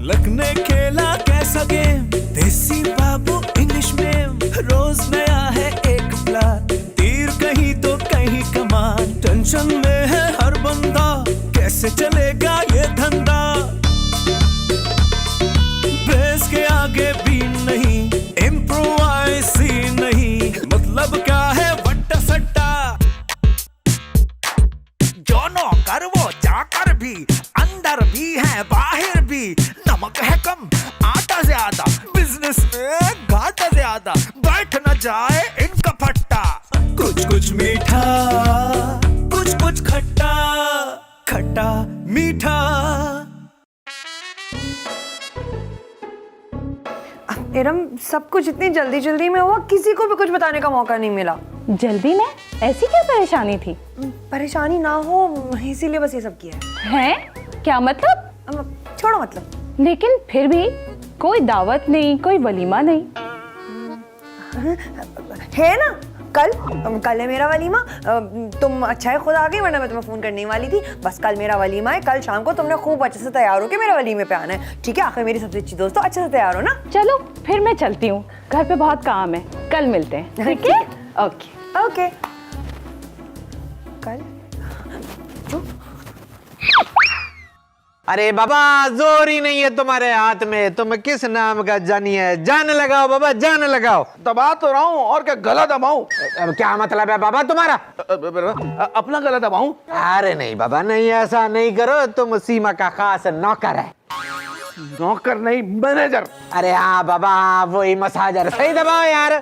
Luck ने खेला कैसा गेम, देसी बाबू इंग्लिश में, रोज नया है एक प्लान, तीर कहीं तो कहीं कमान, टेंशन में है हर बंदा, कैसे चलेगा ये धंधा, बेस के आगे भी नहीं, इम्प्रोवाइज ही नहीं, मतलब क्या है वट्टा सट्टा, जो नौकर वो जाकर भी, अंदर भी है बाहर भी, नमक है कम आटा ज्यादा, बिजनेस में घाटा ज्यादा, बैठ न जाए इनका फट्टा, कुछ कुछ मीठा कुछ कुछ खट्टा, खट्टा मीठा। एरम, सब कुछ इतनी जल्दी जल्दी में हुआ, किसी को भी कुछ बताने का मौका नहीं मिला। जल्दी में? ऐसी क्या परेशानी थी? परेशानी ना हो इसीलिए बस ये सब किया है। क्या मतलब? छोड़ो मतलब। लेकिन फिर भी कोई दावत नहीं, कोई वलीमा नहीं है ना? कल है मेरा वलीमा। तुम अच्छा है खुद आ गई, वरना मैं तुम्हें फोन करने वाली थी। बस कल मेरा वलीमा है, कल शाम को तुमने खूब अच्छे से तैयार होकर मेरे वलीमे पे आना है, ठीक है? आखिर मेरी सबसे अच्छी दोस्त, तो अच्छे से तैयार हो ना। चलो फिर मैं चलती हूँ, घर पे बहुत काम है, कल मिलते हैं, ठीक है? Okay okay. कल अरे बाबा, जोर ही नहीं है तुम्हारे हाथ में, तुम किस नाम का जानी है? जान लगाओ बाबा, जान लगाओ। दबा तो रहा हूँ, और क्या गला दबाऊं? अब क्या मतलब है बाबा तुम्हारा? अपना गला दबाऊं? अरे नहीं बाबा, नहीं, ऐसा नहीं करो, तुम सीमा का खास नौकर है। नौकर नहीं, मैनेजर। अरे हाँ बाबा, वही मसाजर, सही दबाओ यार।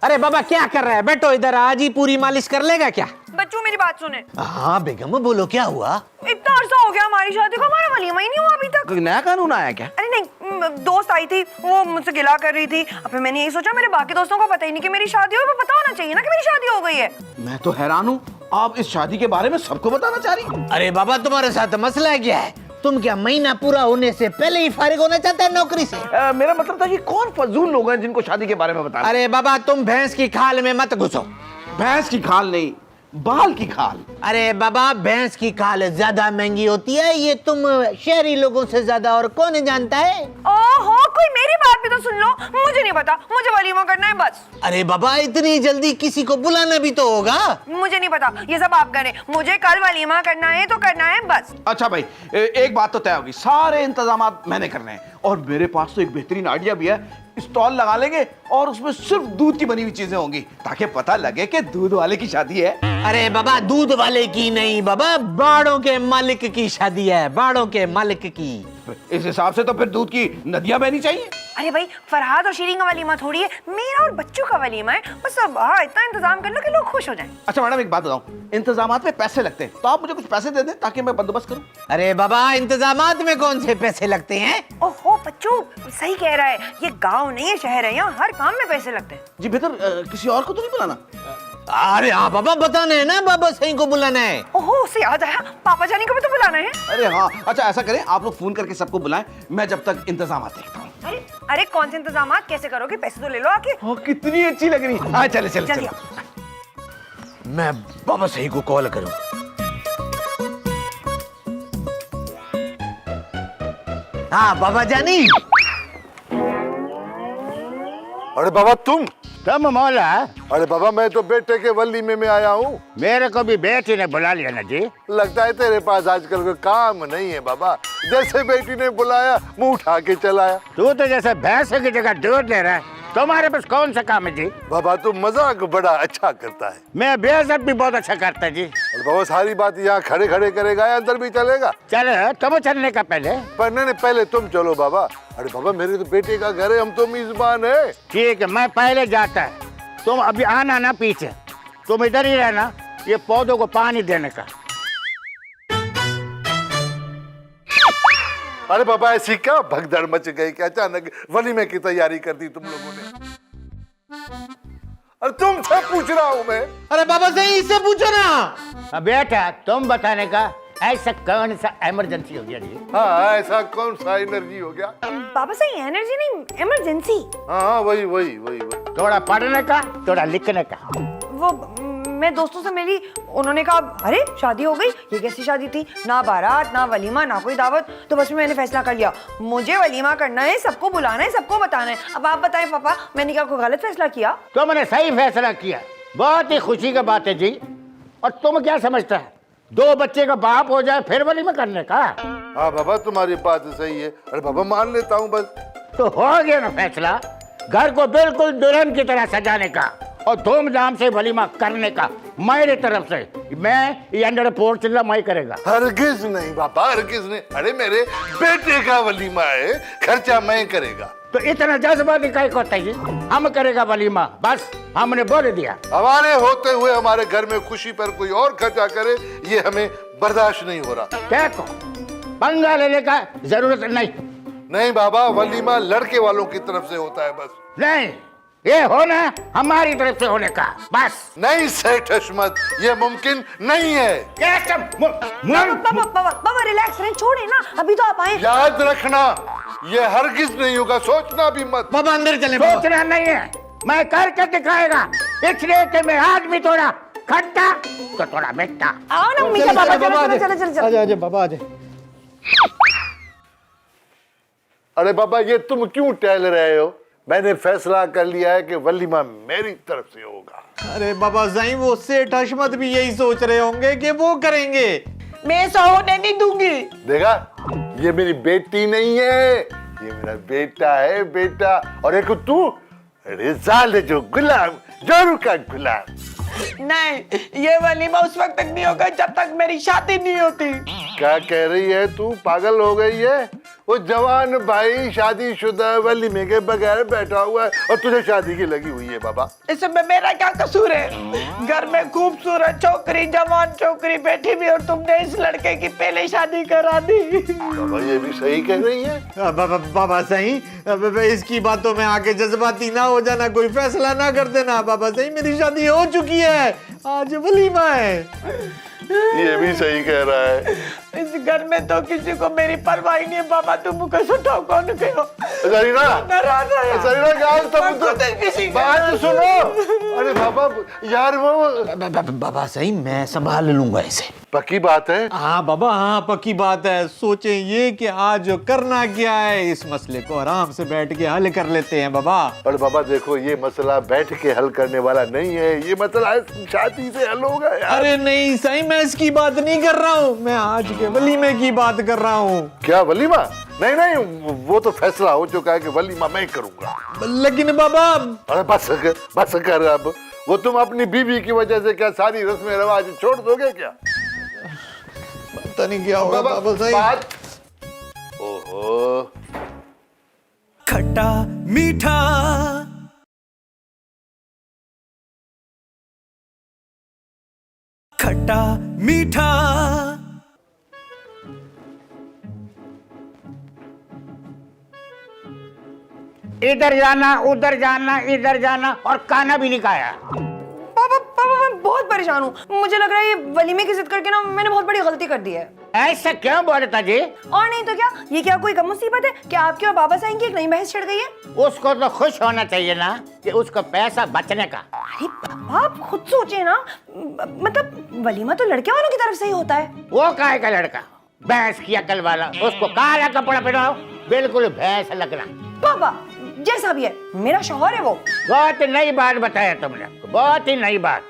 अरे बाबा क्या कर रहे हैं? बैठो इधर, आज ही पूरी मालिश कर लेगा क्या? बच्चों मेरी बात सुने। हाँ बेगम बोलो, क्या हुआ? इतना अरसा हो गया हमारी शादी को, हमारा वलीमा ही नहीं हुआ अभी तक। कोई नया कानून आया क्या? अरे नहीं, दोस्त आई थी, वो मुझसे गिला कर रही थी। अब मैंने यही सोचा, मेरे बाकी दोस्तों को पता ही नहीं कि मेरी शादी हो, पता होना चाहिए ना कि मेरी शादी हो गई है। मैं तो हैरान हूँ, आप इस शादी के बारे में सबको बताना चाह रही? अरे बाबा, तुम्हारे साथ मसला क्या है? तुम क्या महीना पूरा होने से पहले ही फारिग होना चाहते हैं नौकरी से? मेरा मतलब था कि कौन फजूल लोग हैं जिनको शादी के बारे में बताना। अरे बाबा, तुम भैंस की खाल में मत घुसो। भैंस की खाल नहीं, बाल की खाल। अरे बाबा, भैंस की खाल ज्यादा महंगी होती है, ये तुम शहरी लोगों से ज्यादा और कौन जानता है? ओहो, कोई मेरी बात भी तो सुन लो। मुझे नहीं पता, मुझे वलीमा करना है बस। अरे बाबा, इतनी जल्दी किसी को बुलाना भी तो होगा। मुझे नहीं पता, ये सब आप करें, मुझे कल वलीमा करना है तो करना है बस। अच्छा भाई, एक बात तो तय होगी, सारे इंतजाम मैंने करने हैं, और मेरे पास तो एक बेहतरीन आइडिया भी है। स्टॉल लगा लेंगे और उसमें सिर्फ दूध की बनी हुई चीजें होंगी, ताकि पता लगे कि दूध वाले की शादी है। अरे बाबा, दूध वाले की नहीं बाबा, बाड़ों के मालिक की शादी है, बाड़ों के मालिक की। इस हिसाब से तो फिर दूध की नदियां बहनी चाहिए। अरे भाई, फरहाद और शीरीन का वलीमा थोड़ी है, मेरा और बच्चों का वलीमा है। बस अब हाँ, इतना इंतजाम कर लो कि लोग खुश हो जाएं। अच्छा मैडम, एक बात बताऊं, इंतजामात में पैसे लगते हैं, तो आप मुझे कुछ पैसे दे दें ताकि मैं बंदोबस्त करूं। अरे बाबा, इंतजामात में कौन से पैसे लगते हैं? ओहो बच्चों, सही कह रहा है, ये गांव नहीं है शहर है, यहाँ हर काम में पैसे लगते हैं। जी बेहतर किसी और को तो नहीं बुलाना? अरे हाँ बाबा, बताना है ना, बाबा सही को बुलाना है। ओहो, उससे याद आया, पापा जानी को भी तो बुलाना है। अरे हाँ, अच्छा ऐसा करें, आप लोग फोन करके सबको बुलाएं, मैं जब तक इंतजामात देखता हूँ। अरे कौन से इंतजामात, कैसे करोगे? पैसे तो ले लो आके। कितनी अच्छी लग रही है। हाँ चले चले जल्दी चले। मैं बाबा सही को कॉल करूं। हाँ बाबा जानी। अरे बाबा तुम मौला। अरे बाबा, मैं तो बेटे के वलीमे में आया हूँ। मेरे को भी बेटी ने बुला लिया ना जी। लगता है तेरे पास आजकल कोई काम नहीं है बाबा, जैसे बेटी ने बुलाया मुंह उठा के चलाया। तू तो जैसे भैंस की जगह दूध ले रहा है, तुम्हारे पास कौन सा काम है जी? बाबा तू मजाक बड़ा अच्छा करता है। मैं बेइज्जत भी बहुत अच्छा करता है जी। और बाबा सारी बात यहाँ खड़े खड़े करेगा या अंदर भी चलेगा? चले तुम चलने का पहले। पर नहीं पहले तुम चलो बाबा। अरे बाबा, मेरे तो बेटे का घर है, हम तो मेजबान है। ठीक है, मैं पहले जाता है, तुम अभी आना ना पीछे, तुम इधर ही रहना, ये पौधों को पानी देने का। अरे बाबा, ऐसी क्या भगदड़ मच गई कि अचानक वलीमे की तैयारी कर दी तुम लोगों ने? अरे तुमसे पूछ रहा हूँ मैं। अरे बाबा सही, इससे पूछो ना। बेटा तुम बताने का, ऐसा कौन सा इमरजेंसी हो गया जी? हाँ, ऐसा कौन सा एनर्जी हो गया? पापा सही, एनर्जी नहीं, इमरजेंसी। हाँ वही वही वही वही। थोड़ा पढ़ने का, थोड़ा लिखने का। वो मैं दोस्तों से मिली, उन्होंने कहा अरे शादी हो गई, ये कैसी शादी थी, ना बारात ना वलीमा ना कोई दावत। तो बस मैंने फैसला कर लिया, मुझे वलीमा करना है, सबको बुलाना है, सबको बताना है। अब आप बताएं पापा, मैंने क्या कोई गलत फैसला किया? तुमने सही फैसला किया, बहुत ही खुशी का बात है जी। और तुम क्या समझता है, 2 बच्चे का बाप हो जाए फिर वलीमा करने का? हाँ बाबा तुम्हारी बात सही है। अरे बाबा मान लेता हूँ बस। तो हो गया ना फैसला, घर को बिल्कुल दुल्हन की तरह सजाने का और धूमधाम से वलीमा करने का। मेरी तरफ से मैं ये अंडर पोर्च मैं करेगा। हरगिज नहीं बाबा, हरगिज नहीं। अरे मेरे बेटे का वलीमा है, खर्चा मैं करेगा। तो इतना जज्बा दिखाई को जी, हम करेगा वलीमा, बस हमने बोल दिया। हमारे होते हुए हमारे घर में खुशी पर कोई और खर्चा करे, ये हमें बर्दाश्त नहीं हो रहा। देखो पंगा लेने का जरूरत नहीं। नहीं बाबा, वलीमा लड़के वालों की तरफ से होता है बस। नहीं, ये होना हमारी तरफ से होने का बस। नहीं सेठ हशमत, ये मुमकिन नहीं है। पापा रिलैक्स रहें, छोड़े ना, अभी तो आप आए। याद रखना, ये हरगिज नहीं होगा, सोचना भी मत। बाबा अंदर चले बाबा। सोचना नहीं है, मैं करके दिखाएगा। इसलिए कि मैं आदमी थोड़ा खट्टा तो थोड़ा मीठा। आओ ना मीठा पापा, चलो। आजा बाबा आजा। अरे बाबा ये तुम क्यों टहल रहे हो? मैंने फैसला कर लिया है कि वलीमा मेरी तरफ से होगा। अरे बाबा सही, वो सेठ हशमत भी यही सोच रहे होंगे कि वो करेंगे। मैं होने नहीं दूंगी। देखा, ये मेरी बेटी नहीं है, ये मेरा बेटा है, बेटा। और एक तू रिजाल जो गुलाम, जोरू का गुलाम। नहीं, ये वलीमा उस वक्त तक नहीं होगा जब तक मेरी शादी नहीं होती। क्या कह रही है तू? पागल हो गई है? वो जवान भाई शादीशुदा वलीमे के बगैर बैठा हुआ है और तुझे शादी की लगी हुई है बाबा। इसमें मेरा क्या कसूर है? घर में खूबसूरत छोकरी, जवान छोकरी बैठी भी और तुमने इस लड़के की पहले शादी करा दी। बाबा ये भी सही कह रही है। बाबा सही, इसकी बातों में आके जज्बाती ना हो जाना, कोई फैसला ना कर देना। बाबा सही, मेरी शादी हो चुकी है, आज वलीमा है। ये भी सही कह रहा है। इस घर में तो किसी को मेरी परवाह नहीं है। बाबा तुम मुझे सुनाओ, कौन कहो? सरीना, नाराज है यार। सरीना यार, मैं खुद ही किसी का- बात सुनो। अरे बाबा यार वो बाबा सही, मैं संभाल लूंगा इसे। पक्की बात है। हाँ बाबा हाँ, पक्की बात है। सोचें ये कि आज करना क्या है, इस मसले को आराम से बैठ के हल कर लेते हैं बाबा। और बाबा देखो, ये मसला बैठ के हल करने वाला नहीं है, ये मसला शादी से हल होगा यार। अरे नहीं सही, मैं इसकी बात नहीं कर रहा हूँ, मैं आज के वलीमे की बात कर रहा हूँ। क्या वलीमा? नहीं नहीं, वो तो फैसला हो चुका है कि वलीमा मैं करूंगा। लेकिन बाबा। अरे बस कर अब। वो तुम अपनी बीवी की वजह से क्या सारी रस्में रिवाज छोड़ दोगे क्या? पता नहीं क्या होगा बाबा सही। बात ओहो, खट्टा मीठा खट्टा मीठा। इधर जाना उधर जाना इधर जाना और खाना भी नहीं खाया। पापा मैं बहुत परेशान हूँ, मुझे लग रहा है ये वलीमे की जिद करके ना मैंने बहुत बड़ी गलती कर दी है। ऐसा क्यों बोलता जी? और नहीं तो क्या, ये क्या कोई कम मुसीबत है कि आपके और बाबा साईं की एक नई बहस छिड़ गई है? उसको तो खुश होना चाहिए ना कि उसको पैसा बचने का। अरे पापा आप खुद सोचे ना, मतलब वलीमा तो लड़के वालों की तरफ से ही होता है। वो काहे का लड़का, भैंस की अकल वाला, उसको काला कपड़ा पहनाओ, बिल्कुल भैंस लगना। पापा जैसा भी है, मेरा शौहर है वो। बहुत नई बात बताया तुमने, बहुत ही नई बात।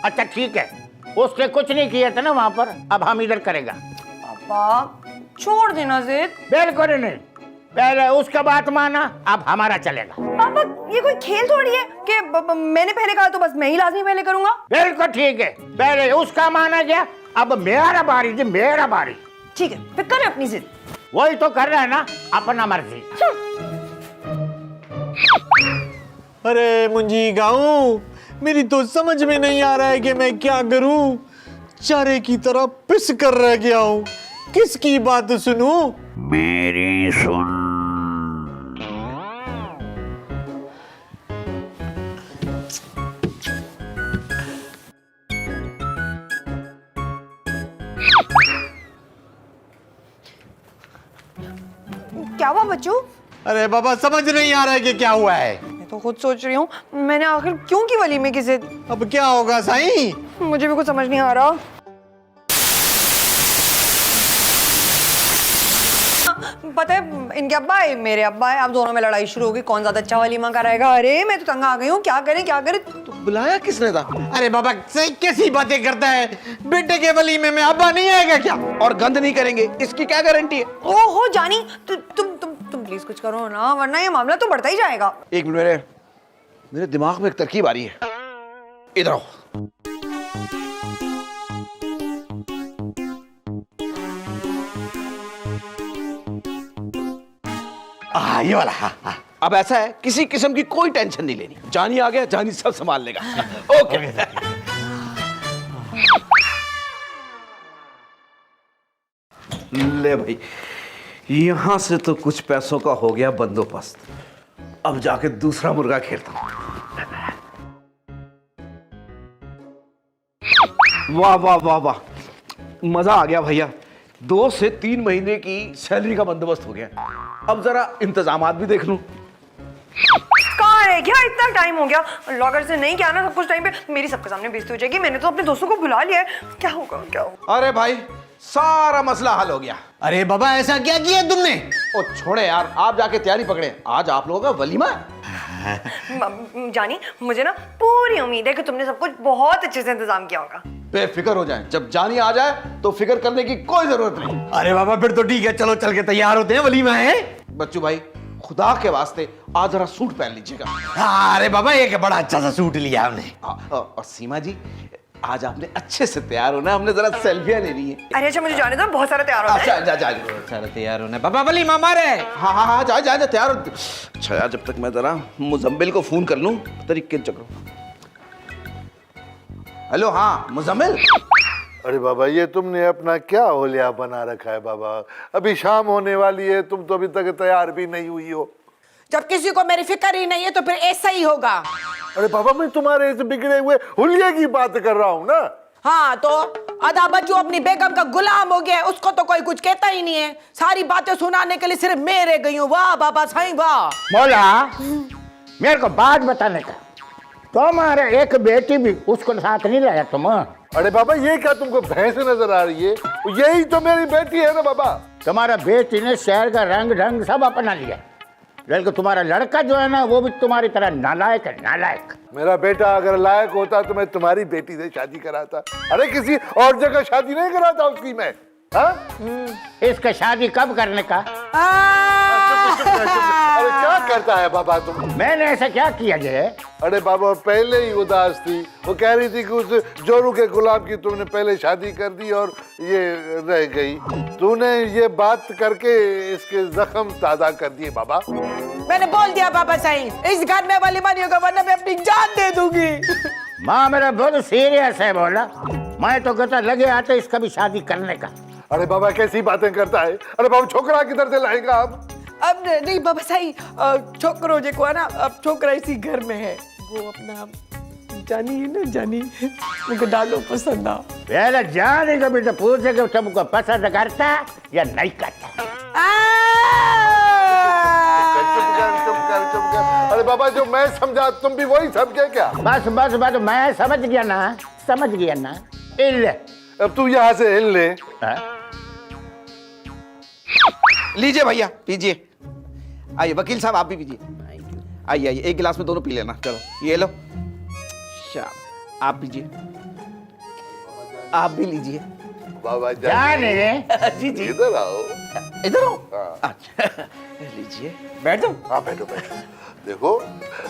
अच्छा ठीक है, उसने कुछ नहीं किया था ना वहां पर, अब हम इधर करेगा। पापा छोड़ देना जिद। बिल्कुल नहीं, पहले उसका बात माना, अब हमारा चलेगा। पापा ये कोई खेल थोड़ी है कि मैंने पहले कहा तो बस मैं ही लाजमी पहले करूंगा। बिल्कुल ठीक है, पहले उसका माना गया, अब मेरा बारी जी, मेरा बारी। ठीक है फिर करें अपनी जिद। वही तो कर रहा है ना, अपना मर्जी। अरे मुंजी गाऊं, मेरी तो समझ में नहीं आ रहा है कि मैं क्या करूं। चारे की तरह पिस कर रह गया हूं, किसकी बात सुनूं? मेरी सुन। क्या हुआ बच्चू? अरे बाबा समझ नहीं आ रहा है कि क्या हुआ है। मैं तो खुद सोच रही हूँ, मैंने आखिर क्यों की वलीमे की जिद? अब क्या होगा साईं? मुझे भी कुछ समझ नहीं आ रहा। पता है इनके अब्बा है मेरे अब्बा है, अब दोनों में लड़ाई शुरू होगी कौन ज्यादा अच्छा वलीमा कराएगा। अरे मैं तो तंग आ गई हूँ, क्या करें क्या करें। तो बुलाया किसने था? अरे बाबा सही कैसी बातें करता है, बेटे के वलीमे में अब्बा नहीं आएगा क्या? और गंद नहीं करेंगे, इसकी क्या गारंटी है? ओहो जानी तुम प्लीज कुछ करो ना, वरना ये मामला तो बढ़ता ही जाएगा। एक मिनट, मेरे दिमाग में एक तरकीब आ रही है, इधर आओ। ये वाला। हाँ। अब ऐसा है, किसी किस्म की कोई टेंशन नहीं लेनी, जानी आ गया, जानी सब संभाल लेगा। ओके। ले भाई, यहां से तो कुछ पैसों का हो गया बंदोबस्त। अब जाके दूसरा मुर्गा खेलता हूं। वाह वाह वाह वाह, मजा आ गया भैया। 2 से 3 महीने की सैलरी का बंदोबस्त हो गया। अब जरा इंतजामात भी देख लूं। कहाँ रह गया, इतना टाइम हो गया। लॉकर से नहीं किया ना सब कुछ टाइम पे, मेरी सबके सामने बेइज्जती हो जाएगी। मैंने तो अपने दोस्तों को बुला लिया है, क्या होगा क्या होगा। अरे भाई, सारा मसला हल हो गया। अरे बाबा ऐसा क्या किया तुमने? ओ छोड़े यार, आप जाके तैयारी पकड़े, आज आप लोगों का वलीमा है। जानी मुझे ना पूरी उम्मीद है कि तुमने सब कुछ बहुत अच्छे से इंतजाम किया होगा। बेफिक्र हो जाए, जब जानी आ जाए तो फिक्र करने की कोई जरूरत नहीं। अरे बाबा फिर तो ठीक है, चलो चल के तैयार होते हैं, वलीमा है। बच्चू भाई, खुदा के वास्ते आज जरा सूट पहन लीजिएगा। अरे बाबा एक बड़ा अच्छा सा सूट लिया हमने। और सीमा जी, आज आपने अच्छे से तैयार होना, हमने जरा सेल्फियां लेनी है। अरे अच्छा, मुझे जाने दो, बहुत सारा तैयार होना है। अच्छा जा जा सारा तैयार होना बाबा, वलीमा हमारे। हाँ हाँ हाँ, जा जा तैयार हो। अच्छा यार, जब तक मैं जरा मुजम्मिल को फोन कर लूं तरीके चक्रो। हेलो, हाँ मुजम्मिल। अरे बाबा, ये तुमने अपना क्या होलिया बना रखा है बाबा? अभी शाम होने वाली है, तुम तो अभी तक तैयार भी नहीं हुई हो। जब किसी को मेरी फिक्र ही नहीं है तो फिर ऐसा ही होगा। अरे बाबा, मैं तुम्हारे इस बिगड़े हुए हुलिये की बात कर रहा हूँ ना। हाँ तो आधा बच्चू अपनी बेगम का गुलाम हो गया है, उसको तो कोई कुछ कहता ही नहीं है। सारी बातें सुनाने के लिए सिर्फ मैं रह गई हूँ। वाह बाबा साईं वाह। मौला, मेरे को बात बताने का, तुम्हारे एक बेटी भी उसको साथ नहीं लाया तुम? अरे बाबा, ये क्या तुमको भैंस नजर आ रही है? यही तो मेरी बेटी है ना बाबा। तुम्हारा बेटी ने शहर का रंग ढंग सब अपना लिया, लेकिन तुम्हारा लड़का जो है ना, वो भी तुम्हारी तरह नालायक है, नालायक। मेरा बेटा अगर लायक होता तो मैं तुम्हारी बेटी से शादी कराता। अरे किसी और जगह शादी नहीं कराता उसकी मैं। हाँ? इसका शादी कब करने का? अरे क्या करता है बाबा तुम? मैंने ऐसा क्या किया जे? अरे बाबा, पहले ही उदास थी, वो कह रही थी कि उस जोरू के गुलाम की तुमने पहले शादी कर दी और ये रह गई। तूने ये बात करके इसके जख्म ताजा कर दिए बाबा। मैंने बोल दिया बाबा साईं, इस घर में वलीमा नहीं होगा, वरना मैं अपनी जान दे दूंगी। माँ मेरा बहुत सीरियस है बोला, मैं तो कहता लगे आते इसका भी शादी करने का। अरे बाबा, कैसी बातें करता है? अरे बाबा, छोकरा किधर से लाएगा आप? अब नहीं बाबा साईं, छोकरो जो है ना, अब छोकरा इसी घर में है, वो अपना जानी है ना, जानी मुझे डालो पसंद आ। पहले जाने कभी तो पूछे कि तुमको पसंद करता या नहीं करता। चुप कर। अरे बाबा, जो मैं समझा तुम भी वही समझे क्या? बस बस बस, मैं समझ गया ना, समझ गया ना। इल्ले अब तू यहाँ से हिल ले। लीजिए भैया, पीजिए। आइए वकील साहब, आप भी पीजिए। आइए आइए, एक गिलास में दोनों पी लेना। चलो ये लो, आप पीजिए। आप भी लीजिए। बाबा जाने जी जी, इधर आओ। इधर आओ। अच्छा लीजिए, बैठ जाओ। हाँ बैठो बैठो। देखो,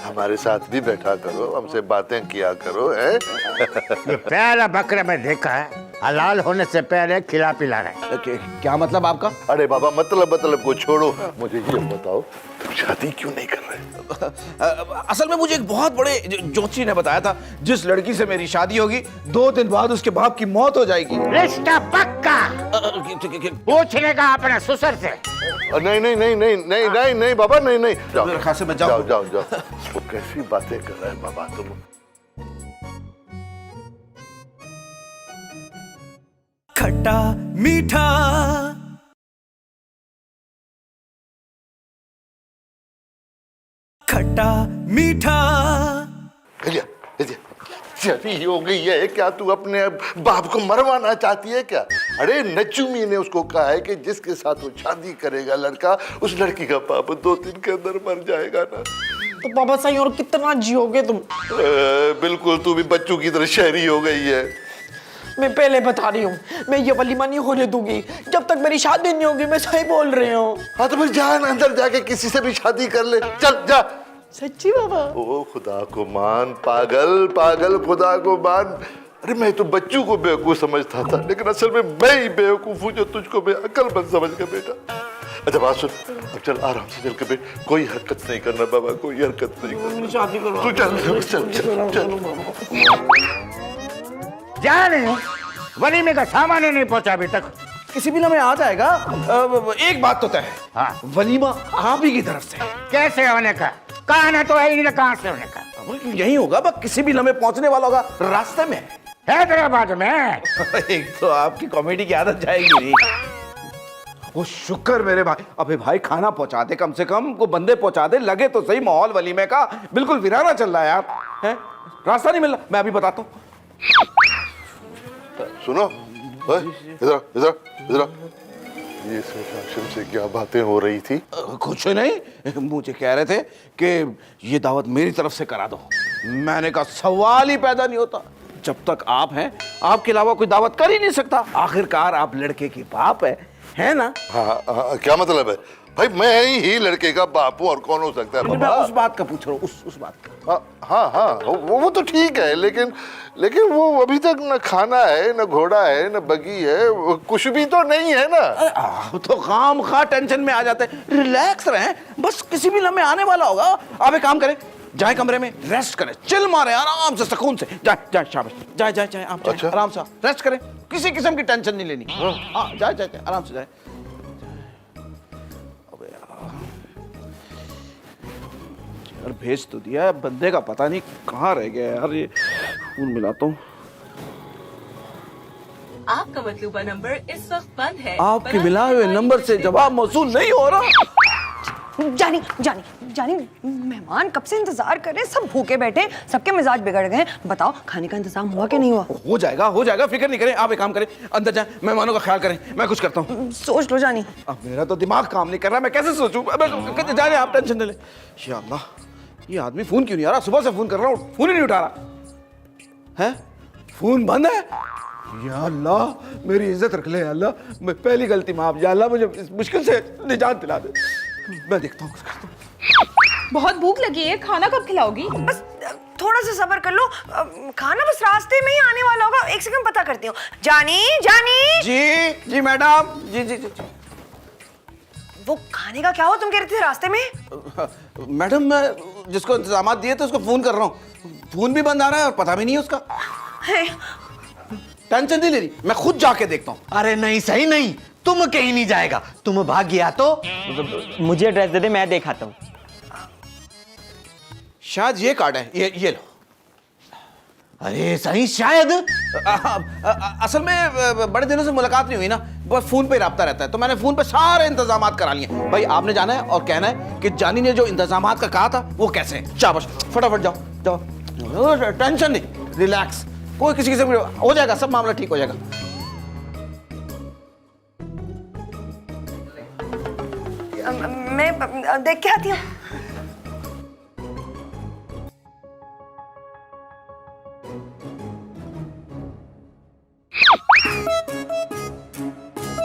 हमारे साथ भी बैठा करो, हमसे बातें किया करो। है पहला बकरा मैं देखा है, हलाल होने से पहले खिला पिला रहा है। क्या मतलब आपका? अरे बाबा, मतलब को छोड़ो, मुझे ये बताओ तुम शादी क्यों नहीं कर रहे? असल में मुझे एक बहुत बड़े ज्योतिषी ने बताया था, जिस लड़की से मेरी शादी होगी 2 दिन बाद उसके बाप की मौत हो जाएगी। रिश्ता पक्का पूछने का अपने ससुर से। नहीं बाबा, नहीं। जाओ मेरे ख्याल से मैं जाऊं। जाओ। तो कैसी बातें कर रहे हैं बाबा तुम? खट्टा मीठा, खट्टा मीठा। चरी हो गई है क्या? तू अपने बाप को मरवाना चाहती है क्या? अरे नचुमी ने उसको कहा है कि जिसके साथ वो शादी करेगा लड़का, उस लड़की का बाप 2 दिन के अंदर मर जाएगा ना। तो बाबा साईं और कितना जियोगे तुम? बिल्कुल, तू भी बच्चों की तरह शहरी हो गई है। मैं पहले बता रही हूँ, मैं ये वलीमा नहीं होने दूंगी जब तक मेरी शादी नहीं होगी। मैं सही बोल रही हूँ। हाँ तो फिर जा ना, अंदर जाके किसी से भी शादी कर ले, चल जा। सच्ची बाबा? ओ खुदा को मान, पागल पागल, खुदा को मान। अरे मैं तो बच्चों को बेवकूफ समझता था, लेकिन असल में मैं ही बेवकूफ हूँ जो तुझको अक्लमंद समझ के बेटा। अच्छा बात सुन, अब चल आराम से चल के बैठ, कोई हरकत नहीं करना बाबा, कोई हरकत नहीं करना। शादी करो। तू चल चल चल चल। जा रहे हो, वलीमे का सामान ही नहीं पहुंचा अभी तक। किसी भी लम्हे आ जाएगा। एक बात तो तय है, हाँ। वलीमा आप ही की तरफ से। कैसे होने का? कहना तो है ही नहीं, कहाँ से होने का? यही होगा, बस किसी भी लम्हे पहुंचने वाला होगा, रास्ते में हैदराबाद में। एक तो आपकी कॉमेडी की आदत जाएगी नहीं। वो शुक्र मेरे भाई, अबे भाई खाना पहुंचा दे, कम से कम को बंदे पहुंचा दे, लगे तो सही माहौल वलीमे का बिल्कुल वीराना चल रहा है यार। है रास्ता नहीं मिल रहा, मैं अभी बताता हूँ। सुनो, इधर इधर इधर, ये आश्रम से क्या बातें हो रही थी? कुछ नहीं, मुझे कह रहे थे कि ये दावत मेरी तरफ से करा दो। मैंने कहा सवाल ही पैदा नहीं होता, जब तक आप हैं आपके अलावा कोई दावत कर ही नहीं सकता। आखिरकार आप लड़के के बाप है ना? हाँ, क्या मतलब है भाई? मैं ही लड़के का बाप हूँ और कौन हो सकता है मैं बाबा? उस बात का पूछ रहा हूँ, उस बात का। हाँ हाँ, वो तो ठीक है, लेकिन वो अभी तक न खाना है, न घोड़ा है, न बगी है, कुछ भी तो नहीं है ना। आप तो खामखा टेंशन में आ जाते हैं। रिलैक्स रहें, बस किसी भी लम्हे आने वाला होगा। आप एक काम करें, जाए कमरे में रेस्ट करें, चिल मारे आराम से, सुकून से। जाए शाबाश, जाए आप जाए, अच्छा। आराम से रेस्ट करें, किसी किस्म की टेंशन नहीं लेनी। हाँ जाए आराम से जाए। अबे यार भेज तो दिया, बंदे का पता नहीं कहाँ रह गया यार। ये फोन मिलाता हूँ। आपका मतलूबा नंबर इस वक्त बंद है। आपके मिलाए हुए नंबर से जवाब मौसूल नहीं हो रहा। जानी जानी जानी, मेहमान कब से इंतजार कर रहे हैं, सब भूखे बैठे, सबके मिजाज बिगड़ गए। बताओ खाने का इंतजाम हुआ कि नहीं हुआ? हो जाएगा, फिक्र नहीं करें। आप एक काम करें, अंदर जाएं, मेहमानों का ख्याल करें, मैं कुछ करता हूँ। सोच लो जानी। अब मेरा तो दिमाग काम नहीं कर रहा, मैं कैसे सोचूं? जा रहे आप टेंशन न ले। या अल्लाह, ये आदमी फोन क्यों नहीं आ रहा? सुबह से फोन कर रहा हूँ, फोन ही नहीं उठा रहा है। फोन बंद है। या अल्लाह, मेरी इज्जत रख ले या अल्लाह, मैं पहली गलती माफ, या अल्लाह मुझे इस मुश्किल से निजात दिला दे। मैं देखता हूँ। बहुत भूख लगी है, खाना कब खिलाओगी? बस थोड़ा सा सब्र कर लो, खाना बस रास्ते में ही आने वाला होगा। एक सेकंड पता करती हूँ। जानी जी मैडम, जी। वो खाने का क्या हुआ? तुम कह रहे थे रास्ते में। मैडम मैं जिसको इंतजाम दिए थे उसको फोन कर रहा हूँ, फोन भी बंद आ रहा है और पता भी नहीं है उसका। टेंशन नहीं ले रही, मैं खुद जाके देखता हूँ। अरे नहीं, सही नहीं, तुम कहीं नहीं जाएगा, तुम भाग गया तो मुझे एड्रेस दे दे, मैं दिखाता हूँ। शायद ये कार्ड है, ये लो। अरे सही शायद। असल में बड़े दिनों से मुलाकात नहीं हुई ना, बस फोन पे राब्ता रहता है, तो मैंने फोन पे सारे इंतजाम करा लिए। भाई आपने जाना है और कहना है कि जानी ने जो इंतजाम का कहा था वो कैसे हैं। शाबाश, फटाफट जाओ। टेंशन नहीं, रिलैक्स, कोई किसी किस्म हो जाएगा, सब मामला ठीक हो जाएगा। मैं देख के आती हूँ।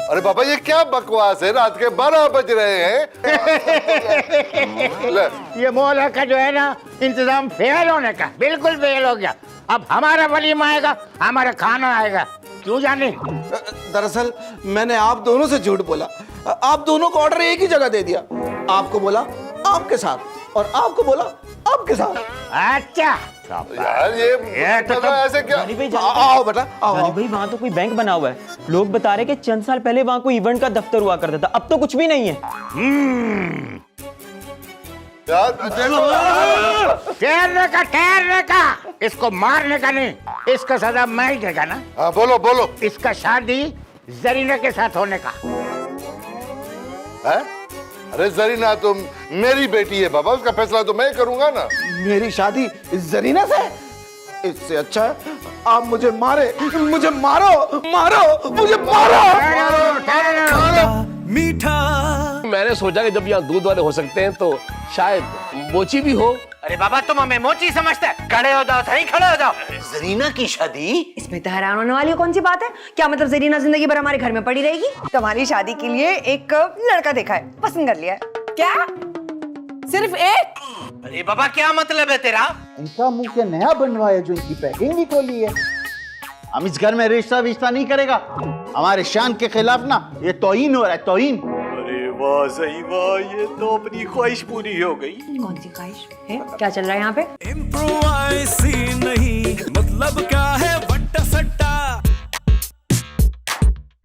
अरे बाबा ये क्या बकवास है? रात के 12 बज रहे हैं। ले। ये मोहल्ला का जो है ना इंतजाम फेल होने का, बिल्कुल फेल हो गया। अब हमारा वलीमा आएगा, हमारा खाना आएगा, क्यों जाने? दरअसल मैंने आप दोनों से झूठ बोला, आप दोनों को ऑर्डर एक ही जगह दे दिया। आपको बोला आपके साथ और आपको बोला आपके साथ। अच्छा यार ये तो ऐसे क्या? आओ बेटा, आओ। भाई वहाँ तो कोई बैंक बना हुआ है, लोग बता रहे कि चंद साल पहले वहाँ कोई इवेंट का दफ्तर हुआ करता था, अब तो कुछ भी नहीं है। ठहरने का, इसको मारने का नहीं, इसका सजा मैं ही देगा ना। हाँ बोलो। इसका शादी जरीना के साथ होने का है? अरे जरीना तो मेरी बेटी है बाबा, उसका फैसला तो मैं करूंगा ना। मेरी शादी जरीना से? इससे अच्छा है आप मुझे मारे, मुझे मारो, मारो, मुझे मारो। मीठा मैंने सोचा कि जब यहाँ दूध वाले हो सकते हैं तो शायद मोची भी हो। अरे बाबा तुम हमें मोची समझते हैं? खड़े हो जाओ, सही खड़े हो जाओ। जरीना की शादी? इसमें तो हैरान होने वाली कौन सी बात है? क्या मतलब जरीना जिंदगी भर हमारे घर में पड़ी रहेगी? तुम्हारी शादी के लिए एक लड़का देखा है, पसंद कर लिया है। क्या सिर्फ एक? अरे बाबा क्या मतलब है तेरा? इनका मुंह क्या नया बनवाया जो इनकी पैकिंग भी खोली है। हम इस घर में रिश्ता विश्ता नहीं करेगा। हमारे शान के खिलाफ ना ये तौहीन हो रहा है, तौहीन। अरे वाह सही वाह, ये तो अपनी ख्वाहिश पूरी हो गई। कौन सी ख्वाहिश है? क्या चल रहा है यहाँ पे? इम्प्रोवाइज नहीं, मतलब क्या है वट्टा सट्टा।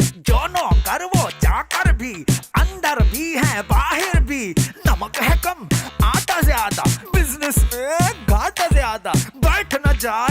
जो नौकर वो जाकर भी, अंदर भी है बाहर भी, नमक है कम आटा ज्यादा, बिजनेस में घाटा ज्यादा, बैठ न जाए